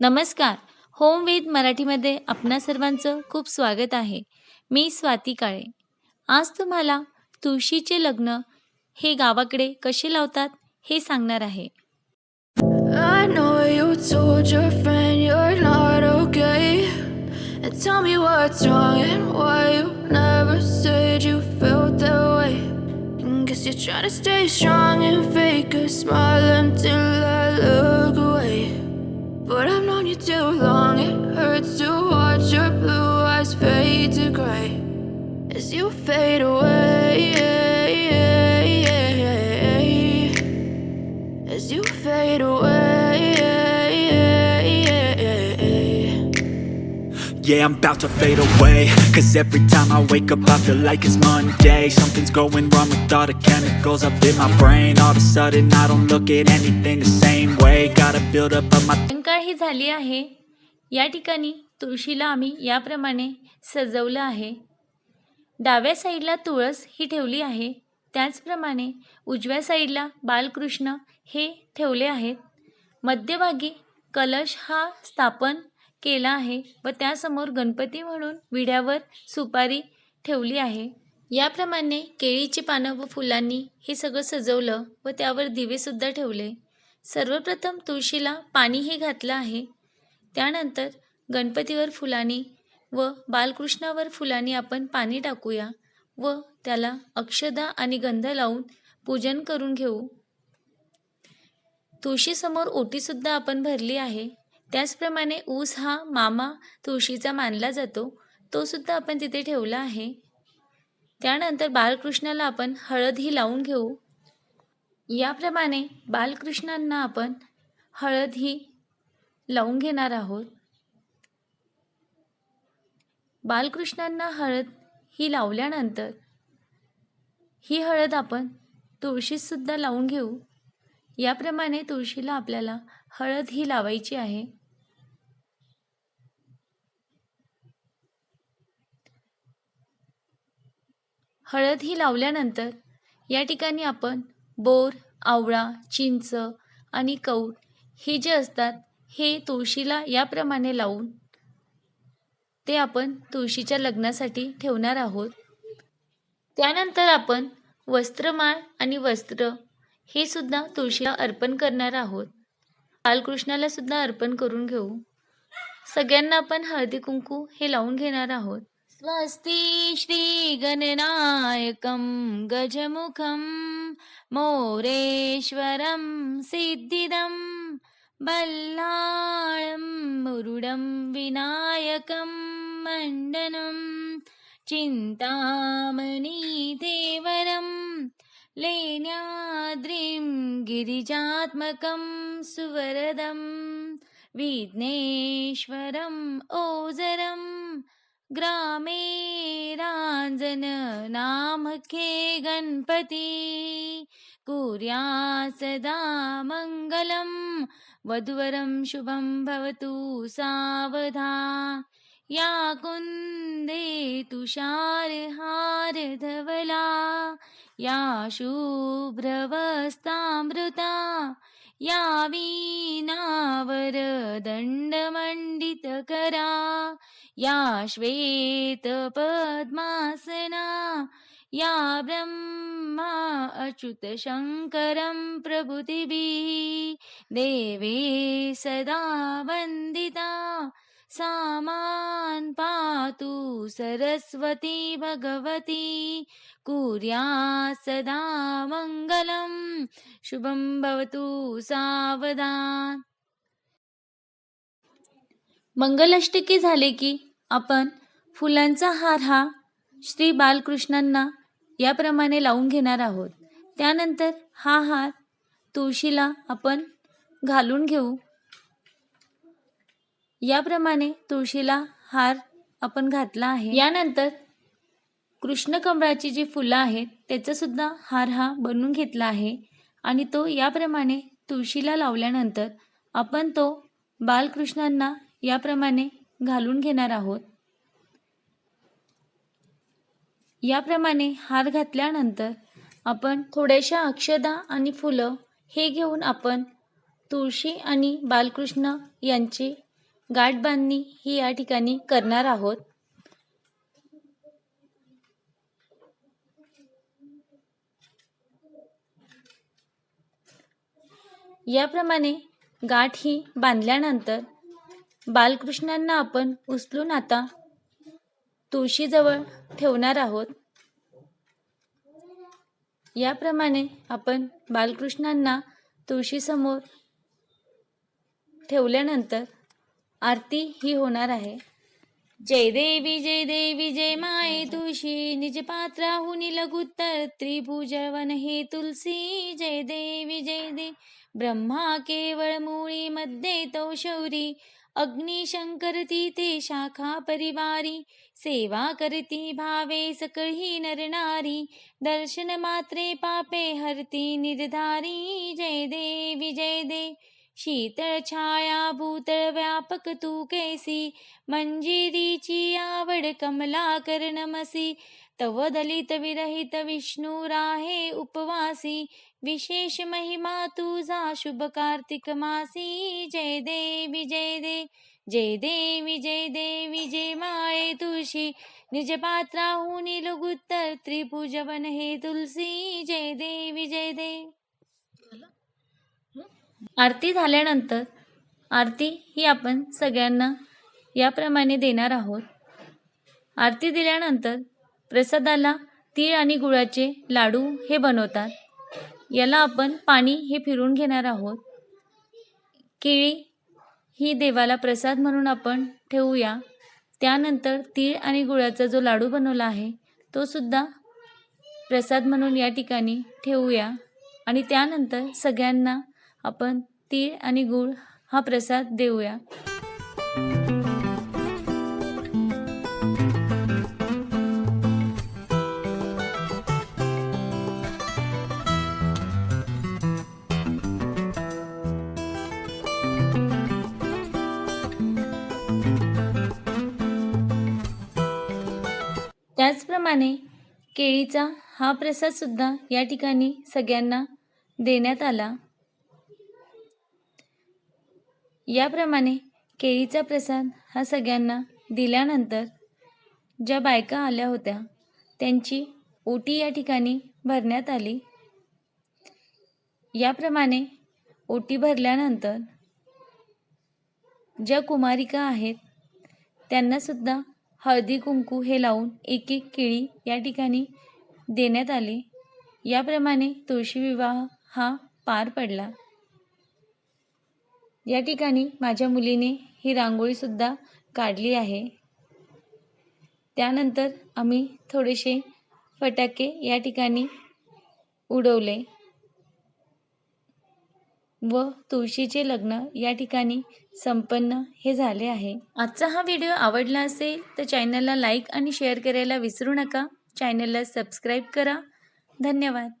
नमस्कार. Home with मराठीमध्ये आपणा सर्वांचं खूप स्वागत आहे. मी स्वाती काळे. आज तुम्हाला तुळशीचे लग्न हे गावाकडे कसे लावतात हे सांगणार आहे. I know you told your friend you're not okay. And tell me what's wrong and why you never said you felt that way. And guess you're trying to stay strong and fake a smile until I look away. But I've known you too long, it hurts to watch your blue eyes fade to gray as you fade away. As you fade away. Yeah, I'm about to fade away. Cause every time I wake up I feel like it's Monday. Something's going wrong with all the chemicals up in my brain. All of a sudden I don't look at anything the same way. Gotta build up of my सायंकाळ ही झाली आहे. या ठिकाणी तुळशीला आम्ही याप्रमाणे सजवलं आहे. डाव्या साईडला तुळस ही ठेवली आहे. त्याचप्रमाणे उजव्या साईडला बालकृष्ण हे ठेवले आहेत. मध्यभागी कलश हा स्थापन केला आहे व त्यासमोर गणपती म्हणून विड्यावर सुपारी ठेवली आहे. याप्रमाणे केळीची पानं व फुलांनी हे सगळं सजवलं व त्यावर दिवेसुद्धा ठेवले. सर्वप्रथम तुळशीला पाणीही घातलं आहे. त्यानंतर गणपतीवर फुलांनी व बालकृष्णावर फुलांनी आपण पाणी टाकूया व त्याला अक्षदा आणि गंध लावून पूजन करून घेऊ. तुळशीसमोर ओटीसुद्धा आपण भरली आहे. त्याचप्रमाणे ऊस हा मामा तुळशीचा मानला जातो, तो सुद्धा आपण तिथे ठेवला आहे. त्यानंतर बालकृष्णाला आपण हळद ही लावून घेऊ. याप्रमाणे बालकृष्णांना आपण हळद ही लावून घेणार आहोत. बालकृष्णांना हळद ही लावल्यानंतर ही हळद आपण तुळशीसुद्धा लावून घेऊ. याप्रमाणे तुळशीला आपल्याला हळद ही लावायची आहे. हळद ही लावल्यानंतर या ठिकाणी आपण बोर, आवळा, चिंच आणि कौठ हे जे असतात हे तुळशीला याप्रमाणे लावून ते आपण तुळशीच्या लग्नासाठी ठेवणार आहोत. त्यानंतर आपण वस्त्रमाळ आणि वस्त्र हे सुद्धा तुळशीला अर्पण करणार आहोत. बालकृष्णाला सुद्धा अर्पण करून घेऊ. सगळ्यांना आपण हळदी कुंकू हे लावून घेणार आहोत. स्वस्ति श्री गणनायकं गजमुखं मोरेश्वरं सिद्धिदं बल्लाळं मुरुडं विनायकं मण्डनं चिन्तामणि देवरं लेण्याद्रिं गिरिजात्मकं सुवरदं विघ्नेश्वरं ओझरं ग्रामे रांजन नामके गणपती कुर्या सदा मंगलम वधुवरं शुभं भवतु सावधान या कुंदे तुषारहार धवला या शुभ्रवस्तामृता या वीणावर दंडमंडितकरा या श्वेत पद्मासना या ब्रह्मा अच्युत शंकरं प्रभृतिभिः देवे सदा वंदिता सामान् पातु सरस्वती भगवती कुर्या सदा मंगलम शुभं भवतु सावधान. मंगलाष्टके झाले की आपण फुलांचा हार हा श्री बालकृष्णांना याप्रमाणे लावून घेणार आहोत. त्यानंतर हा हार तुळशीला आपण घालून घेऊ. याप्रमाणे तुळशीला हार आपण घातला आहे. यानंतर कृष्णकमळाची जी फुलं आहेत त्याचा सुद्धा हार हा बनवून घेतला आहे आणि तो याप्रमाणे तुळशीला लावल्यानंतर आपण तो बालकृष्णांना याप्रमाणे घालून घेणार आहोत. याप्रमाणे हार घातल्यानंतर आपण थोड्याशा अक्षदा आणि फुलं हे घेऊन आपण तुळशी आणि बालकृष्ण यांची गाठ बांधणी ही या ठिकाणी करणार आहोत. याप्रमाणे गाठ ही बांधल्यानंतर बालकृष्णांना आपण उचलून आता तुळशीजवळ ठेवणार आहोत. याप्रमाणे आपण बालकृष्णांना तुळशीसमोर ठेवल्यानंतर आरती ही होणार आहे. जय देवी जय माये तुळशी, निज पात्राहुनी लघुत्तर त्रिभुजवन हे तुलसी. जय देवी ब्रह्मा केवळ मूळी मध्ये तो शौरी, अग्नी शंकरती ते शाखा परिवारी. सेवा करती भावे सकळी नरनारी, दर्शन मात्रे पापे हरती निर्धारी. जय देवी शीतळ छाया भूतळ व्यापक तू कैसी, मंजिरीची आवड कमलाकर नमसी. तव दलित विरहित विष्णू राहे उपवासी, विशेष महिमा तुझा शुभ कार्तिक मासी. जय देवी जय माये तुळशी, निज पात्राहुनी लघुत्तर त्रिभुजवन हे तुलसी. जय देवी. आरती झाल्यानंतर आरती ही आपण सगळ्यांना याप्रमाणे देणार आहोत. आरती दिल्यानंतर प्रसादाला तीळ आणि गुळाचे लाडू हे बनवतात. याला आपण पाणी हे फिरून घेणार आहोत. केळी ही देवाला प्रसाद म्हणून आपण ठेवूया. त्यानंतर तीळ आणि गुळाचा जो लाडू बनवला आहे तो सुद्धा प्रसाद म्हणून या ठिकाणी ठेवूया. आणि त्यानंतर सगळ्यांना आपण तीळ आणि गूळ हा प्रसाद देऊया. त्याचप्रमाणे केळीचा हा प्रसाद सुद्धा या ठिकाणी सगळ्यांना देण्यात आला. याप्रमाणे केळीचा प्रसाद हा सगळ्यांना दिल्यानंतर ज्या बायका आल्या होत्या त्यांची ओटी या ठिकाणी भरण्यात आली. याप्रमाणे ओटी भरल्यानंतर ज्या कुमारिका आहेत त्यांना सुद्धा हळदी कुंकू हे लावून एक केळी या ठिकाणी देण्यात आली. याप्रमाणे तुळशी विवाह हा पार पडला. या ठिकाणी माझ्या मुलीने ही रांगोळी सुद्धा काढली आहे. त्यानंतर आम्ही थोडेसे फटाके या ठिकाणी उडवले व तुळशीचे लग्न या ठिकाणी संपन्न हे झाले आहे. आजचा हा व्हिडिओ आवडला असेल तर चॅनलला लाईक आणि शेअर करायला विसरू नका. चॅनलला सबस्क्राईब करा. धन्यवाद.